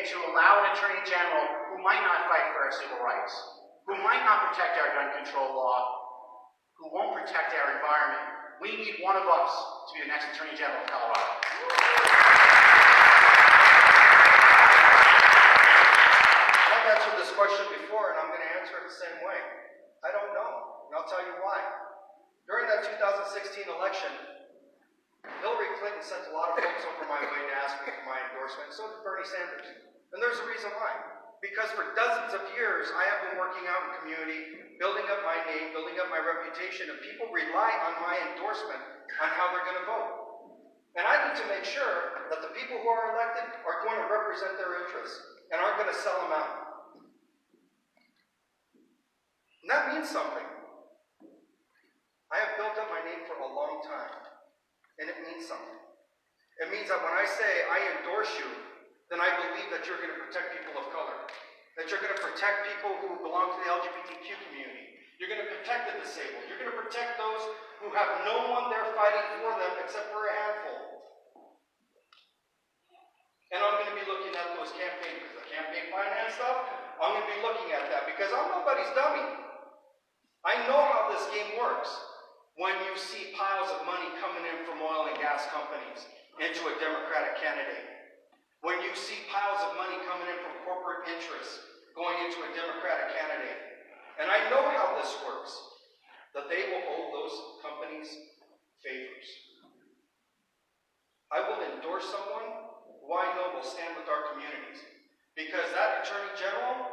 to allow an Attorney General who might not fight for our civil rights, who might not protect our gun control law, who won't protect our environment. We need one of us to be the next Attorney General of Colorado. I've answered this question before, and I'm going to answer it the same way. I don't know, and I'll tell you why. During that 2016 election, Hillary Clinton sent a lot of folks over my way to ask me for my endorsement, so did Bernie Sanders. And there's a reason why. Because for dozens of years, I have been working out in community, building up my name, building up my reputation, and people rely on my endorsement on how they're going to vote. And I need to make sure that the people who are elected are going to represent their interests and aren't going to sell them out. And that means something. I have built up my name for a long time, and it means something. It means that when I say I endorse you, then I believe that you're going to protect people of color, that you're going to protect people who belong to the LGBTQ community. You're going to protect the disabled. You're going to protect those who have no one there fighting for them except for a handful. And I'm going to be looking at those campaign finance stuff. I'm going to be looking at that because I'm nobody's dummy. I know how this game works. When you see piles of money coming in from oil and gas companies into a Democratic candidate, when you see piles of money coming in from corporate interests going into a Democratic candidate, and I know how this works, that they will owe those companies favors. I will endorse someone who I know will stand with our communities, because that Attorney General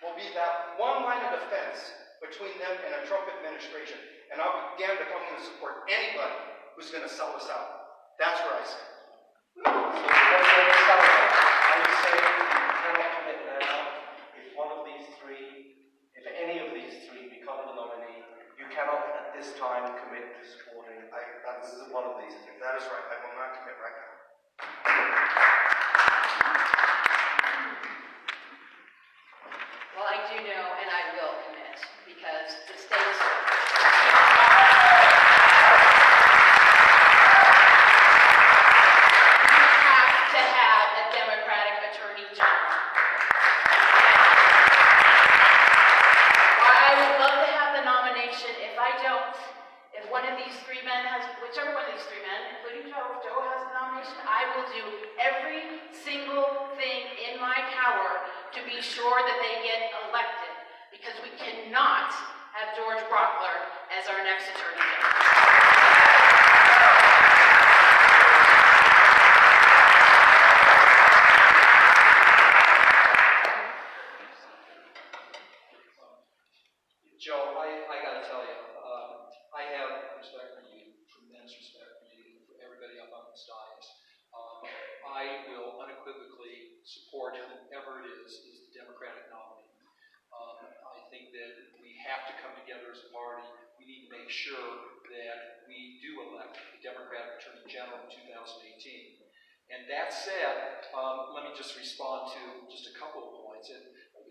will be that one line of defense between them and a Trump administration. And I'll be damned if I'm going to support anybody who's going to sell us out. That's where I stand. So, Joe Salazar, I would say you cannot commit now. If one of these three, if any of these three become the nominee, you cannot at this time commit to supporting This is one of these things. That is right. I will not commit right now. Well, I do know, and I will commit, because the states... Whichever one of these three men, including Joe, if Joe has the nomination, I will do every single thing in my power to be sure that they get elected, because we cannot have George Brockler as our next Attorney General. Joe, I got to tell you, I have respect for you, tremendous respect for you, for everybody up on this dais. I will unequivocally support whoever it is the Democratic nominee. I think that we have to come together as a party. We need to make sure that we do elect a Democratic Attorney General in 2018. And that said, let me just respond to just a couple of points. And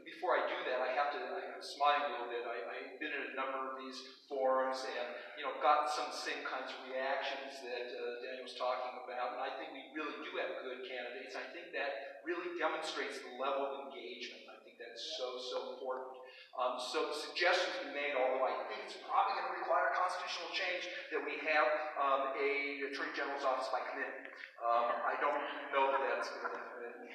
before I do that, I have to smile a little bit. I've been in a number of these forums and, gotten some of the same kinds of reactions that Daniel was talking about. And I think we really do have good candidates. I think that really demonstrates the level of engagement. I think that's so important. So the suggestions we made, although I think it's probably going to require constitutional change, that we have a Attorney General's office by committee. I don't know that that's going to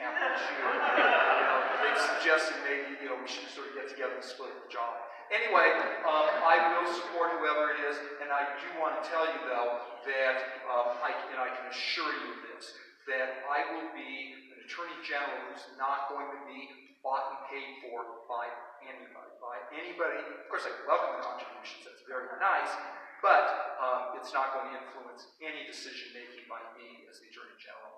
happen this year. They've suggested maybe we should sort of get together and split the job. Anyway, I will support whoever it is, and I do want to tell you though that I can assure you of this, that I will be an Attorney General who's not going to be bought and paid for by anybody. Of course, I welcome the contributions, that's very nice, but it's not going to influence any decision making by me as the Attorney General.